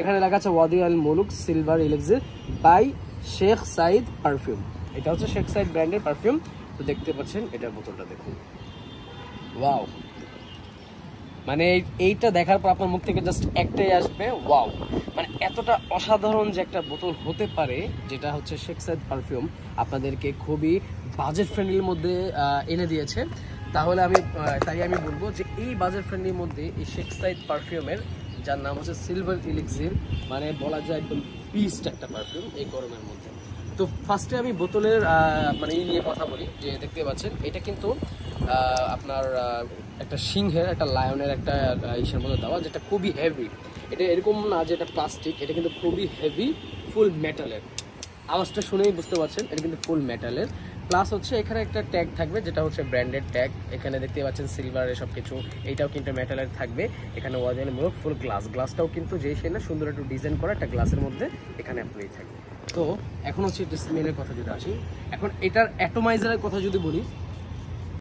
এখানে লেখা আছে Wadi Al Muluk silver elixir by Sheikh Saeed perfume. এটা হচ্ছে শেখ সাইদ ব্র্যান্ডের পারফিউম। তো দেখতে পাচ্ছেন এটার বোতলটা দেখুন, ওয়াও, মানে এইটা দেখার পর আপনার মুখ থেকে জাস্ট একটাই আসবে ওয়াও, মানে এতটা অসাধারণ যে একটা বোতল হতে পারে, যেটা হচ্ছে শেখ সাইদ পারফিউম আপনাদেরকে খুবই বাজেট ফ্রেন্ডলির মধ্যে এনে দিয়েছে। তাহলে তাই আমি বলবো যে এই বাজেট ফ্রেন্ডলির মধ্যে এই শেখ সাইদ পারফিউমের, যার নাম হচ্ছে সিলভার এলিক্সির, মানে বলা যায় একদম বিস্ট একটা পারফিউম এই গরমের মধ্যে। তো ফার্স্টে আমি বোতলের মানে এই নিয়ে কথা বলি, যে দেখতে পাচ্ছেন এটা কিন্তু আপনার একটা সিংহের, একটা লায়নের একটা ইসের মধ্যে দেওয়া, যেটা খুবই হেভি। এটা এরকম না যে এটা প্লাস্টিক, এটা কিন্তু খুবই হেভি, ফুল মেটালের। আওয়াজটা শুনেই বুঝতে পারছেন এটা কিন্তু ফুল মেটালের। প্লাস হচ্ছে এখানে একটা ট্যাগ থাকবে, যেটা হচ্ছে ব্র্যান্ডেড ট্যাগ। এখানে দেখতে পাচ্ছেন সিলভার এসব কিছু, এইটাও কিন্তু মেটালের থাকবে। এখানে ওয়াদিয়াল মুলুক ফুল গ্লাসটাও কিন্তু যে সে না সুন্দর একটু ডিজাইন করা একটা গ্লাসের মধ্যে এখানে আপনি থাকবে। তো এখন হচ্ছে স্মেলের কথা যদি আসি, এখন এটার অ্যাটোমাইজারের কথা যদি বলি,